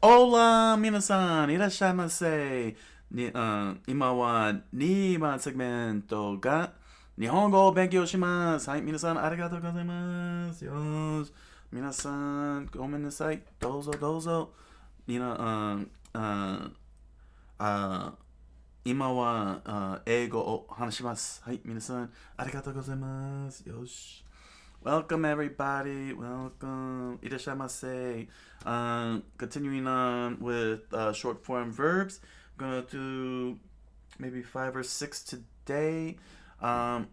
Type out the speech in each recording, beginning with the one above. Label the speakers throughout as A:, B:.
A: Hola, 皆さん、いらっしゃいませ。今は2番セグメントが日本語を勉強します。はい、皆さんありがとうございます。よし。皆さん、ごめんなさい。どうぞどうぞ。みな、あ今は英語を話します。はい、皆さんありがとうございます。よし。Welcome everybody. Welcome. いらっしゃいませ. Continuing on with short form verbs. Gonna do maybe five or six today. Around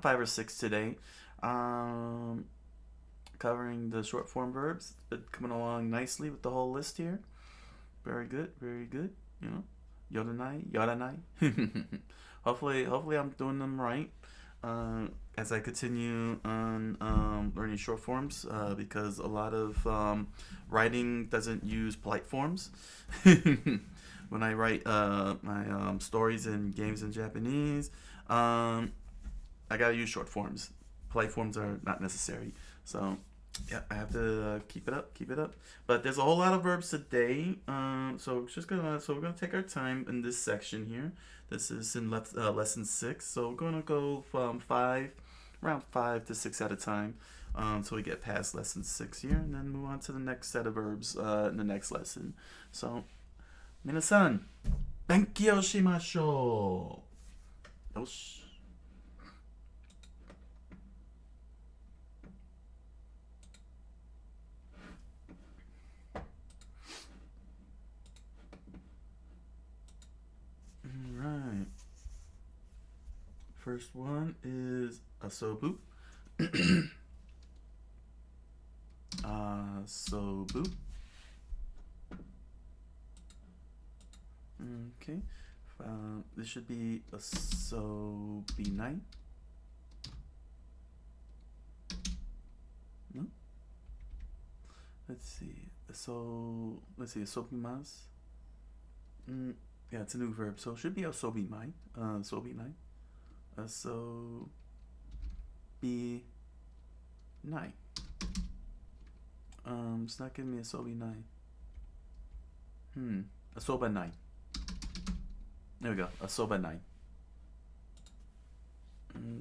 A: five or six today. Um, Covering the short form verbs. Coming along nicely with the whole list here. Very good. Very good. You know, yodanai, yodanai. Hopefully, I'm doing them right as I continue on learning short forms because a lot of writing doesn't use polite forms. When I write my stories and games in Japanese, I gotta use short forms. Polite forms are not necessary. So yeah, I have to keep it up, keep it up. But there's a whole lot of verbs today. So we're gonna take our time in this section here. This is in lesson 6. So we're gonna go from around 5 to 6 at a time, until we get past lesson 6 here, and then move on to the next set of verbs in the next lesson. So, 皆さん、勉強しましょう。よし。Alright. First one is asobu. Asobu. Okay. This should be asobinai. No? Let's see. Let's see. Asobimas. Yeah, it's a new verb. So it should be asobimai. Asobinai. Asobinai. It's not giving me asobinai. Asobanai. There we go. Asobanai.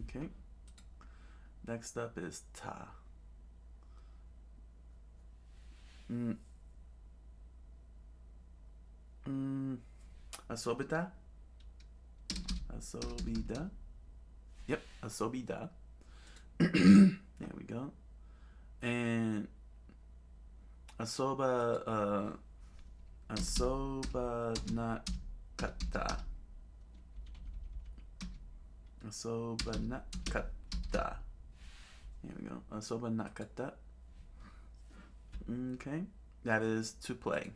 A: Okay. Next up is ta. Asobita. Asobida. Yep, asobida. There we go. And asoba nakata. Asoba nakata. Here we go. Asoba nakata. Okay. That is to play.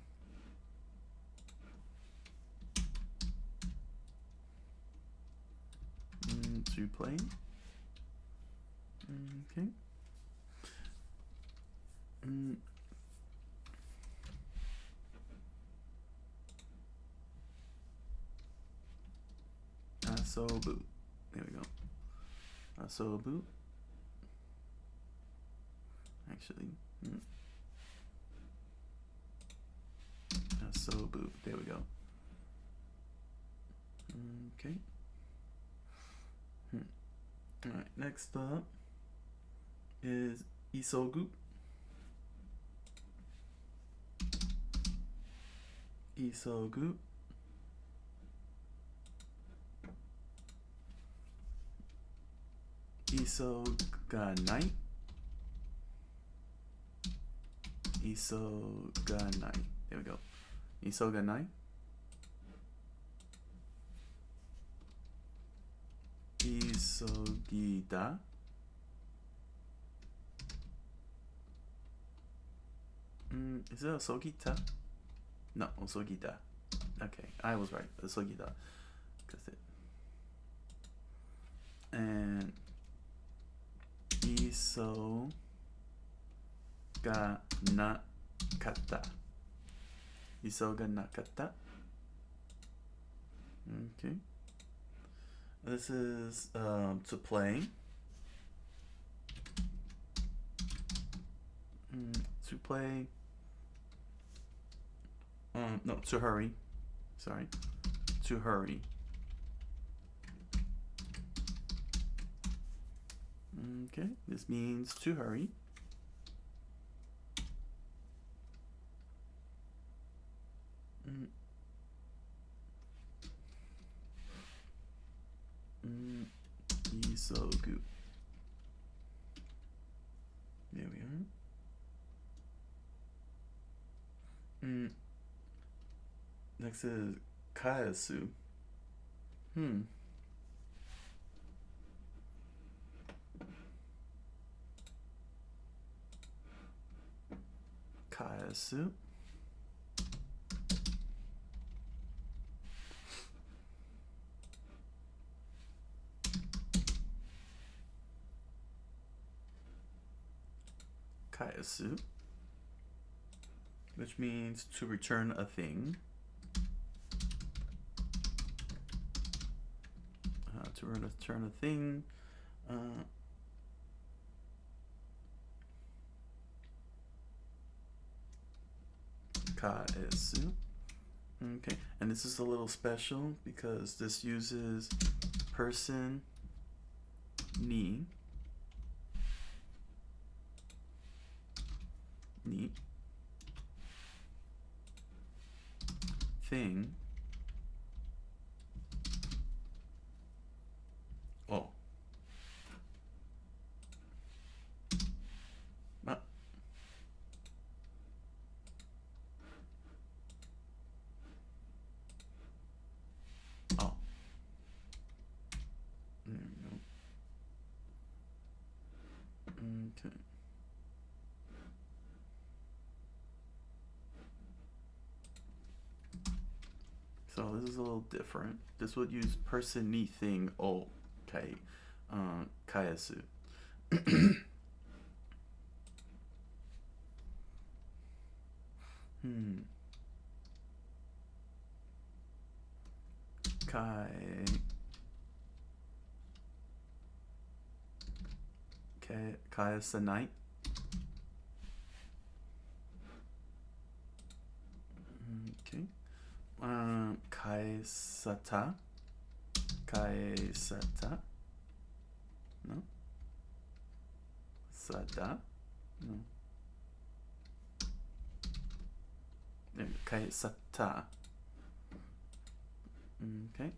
A: To play. Okay. Asobu. There we go. Asobu. Actually. Asobu. There we go. Okay. Alright, next up is isogu. Isogu. Isoganai. Isoganai. There we go. Isoganai. Isogida. Is it osogita? No, osogida. Okay, I was right. Osogida. That's it. And iso ga nakata. Iso ga nakata. Okay. This is to play. To play. No, to hurry. Sorry. To hurry. Okay, this means to hurry. Isogu. There we are. Next is kaesu. Kaesu. Kaesu, which means to return a thing. To return a thing. Kaesu. Okay, and this is a little special because this uses person ni thing. Oh. Oh. There we go. Okay. So this is a little different. This would use person ni thing o kai kaesu. Kaesanai. Okay. Kaesata. Kaesata. No. Sada. No. Kaesata. Okay.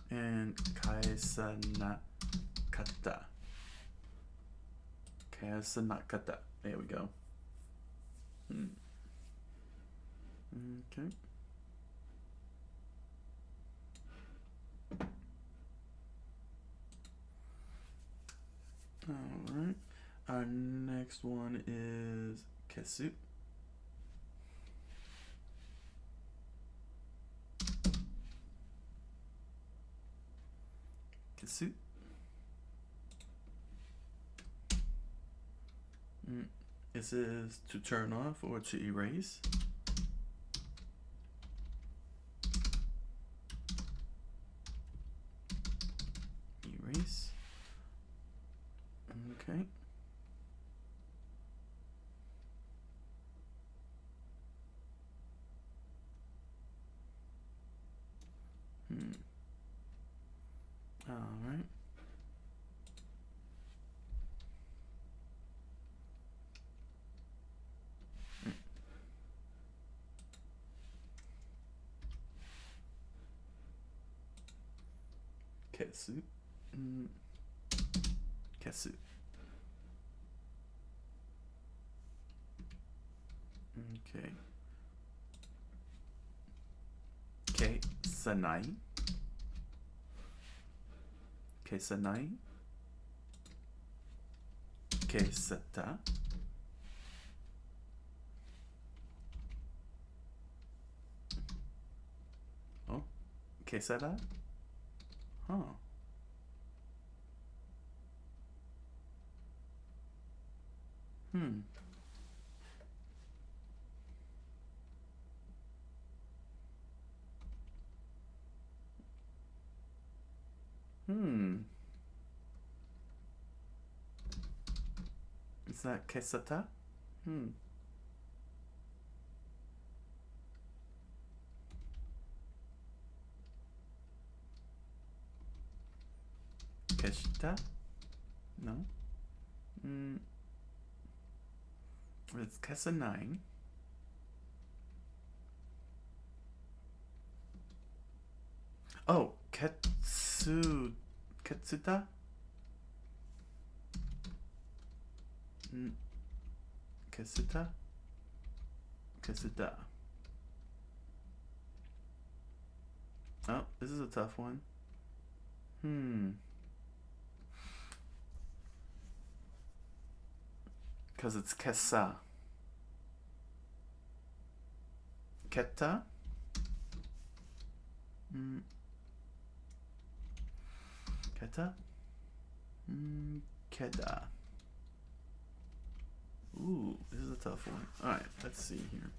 A: And kaesanakata. Kaesanakata. There we go. Okay. All right. Our next one is kesu. Kesu. This is to turn off or to erase. Erase. Okay. All right. Kesu. Kesu. Okay. Keisanai. Keisanai. Keisata. Oh, Keisada? Huh. Is that kesata? Keshita? No. It's kesanai. Oh, ketsuta? Kesuta? Kesuta. Oh, this is a tough one. Because it's kesa. Keta? Keta? Keda. Ooh, this is a tough one. Alright, let's see here.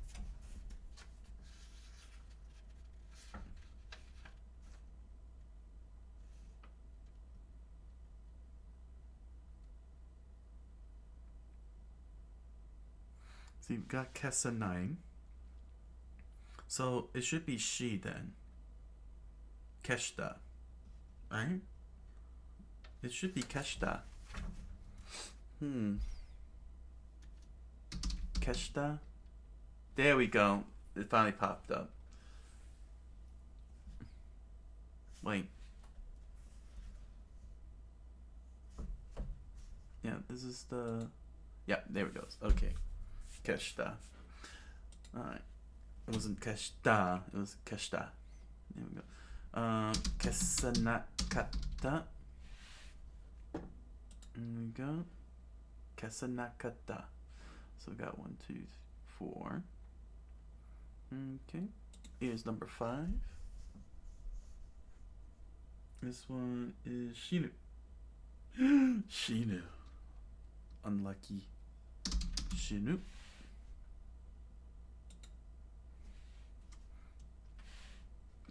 A: So you've got kesanai. So it should be she then. Keshta. Right? It should be keshta. Keshta? There we go. It finally popped up. Wait. Yeah, this is the... Yeah, there it goes. Okay. Keshta. Alright. It wasn't keshta, it was keshta. There we go. Kesanakata. There we go. Kesanakata. So we got 1, 2, 4. Okay. Here's number 5. This one is Shinu. Shinu. Unlucky. Shinu.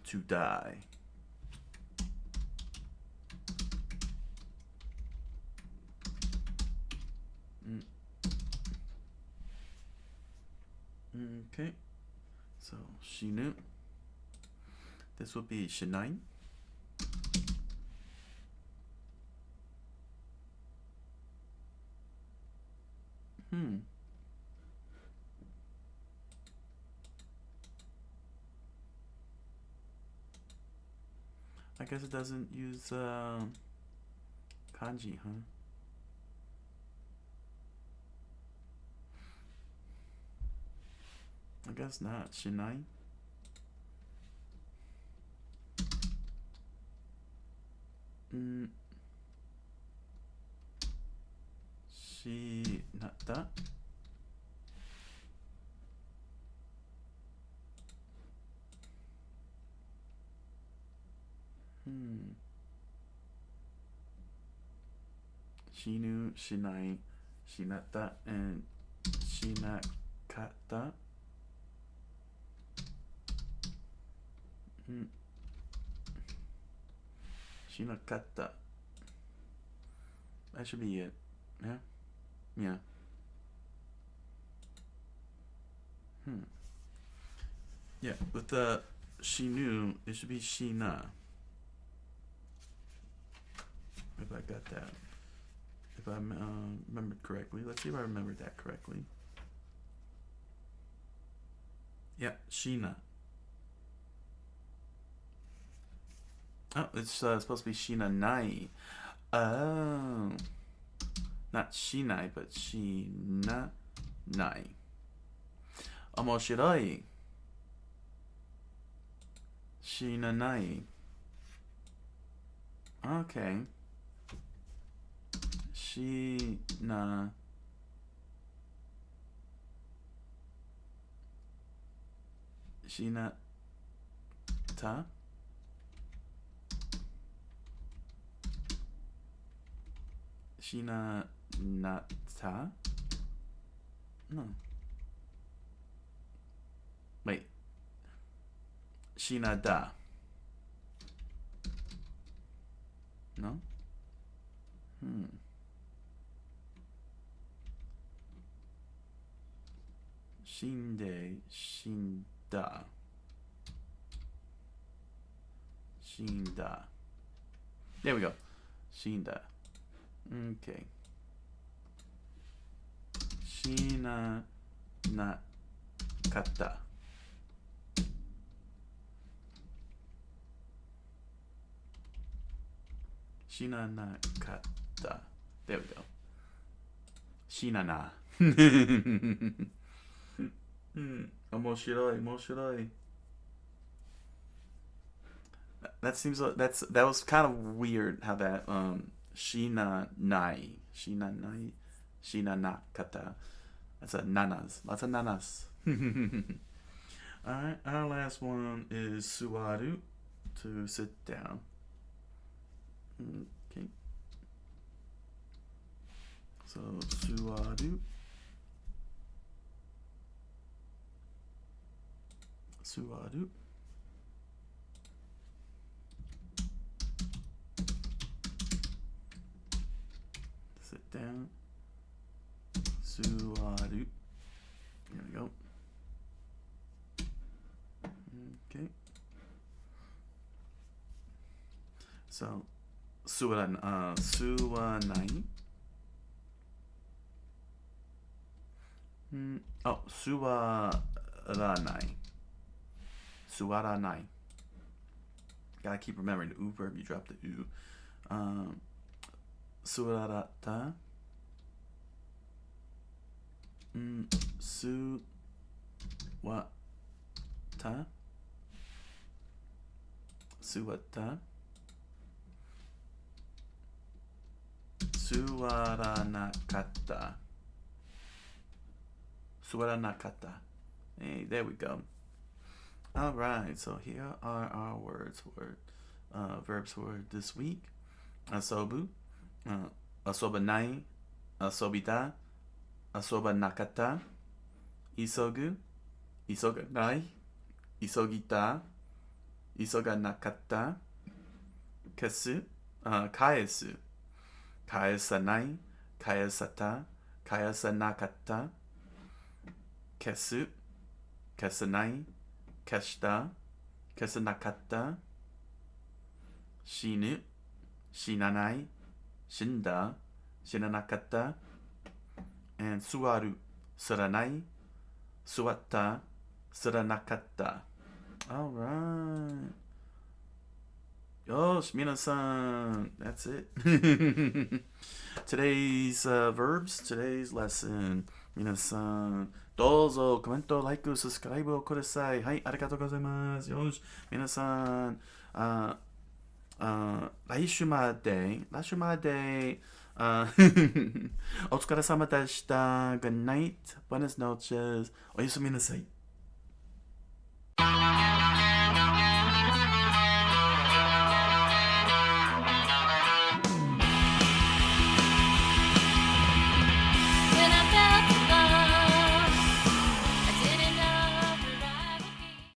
A: To die. Okay, so Shinu. This will be Shinai. I guess it doesn't use kanji, huh? I guess not. Shinai. Shinata. Shinu, Shinai, Shinata, and Shinakata. Shinakata. That should be it. Yeah? Yeah. Yeah, with the Shinu, it should be Shina. If I got that. If I remembered correctly. Let's see if I remembered that correctly. Yeah, Shina. Oh, it's supposed to be Shina Nai. Oh. Not Shinai, but Shina Nai. Omoshiroi. Shina Nai. Okay. Shina. Shina ta. Shina nata. No. Wait. Shina da. No? Shinde, Shinda. Shinda. There we go. 死んだ。OK。死ななかった。死ななかった。There we go. 死なな。面白い、面白い。That seems that was kind of weird how that Shina Nai Shina Nai Shina Nakata. That's a nanas. Lots of nanas. Alright, our last one is Suwaru, to sit down. Okay. So Suwaru. Suwaru. Sit down. Suwaru. There we go. Okay. So, suwanai. Oh, suwaranai. Suwaranai. Gotta keep remembering the u verb. You drop the u. Suwarata. Suwata. Suwata. Suwaranakata. Suwaranakata. Hey, there we go. All right, so here are our words for verbs for this week. Asobu, asobanai, asobita, asobanakata, isogu, isoganai, isogita, isoganakata, kesu, kaesu, kaesanai, kaesata, kaesanakata, kesu, kesanai, keshita, kesanakata, shinu, shinanai, shinda, shinanakata, and suwaru, suranai, suwatta, suranakata. All right. Yosh, minasan. That's it. Today's verbs, today's lesson. 皆さん、どうぞコメント、ライク、サブスクライブをください。はい、ありがとうございます。よし、皆さん、来週まで、お疲れ様でした。Good night, buenas noches, おやすみなさい。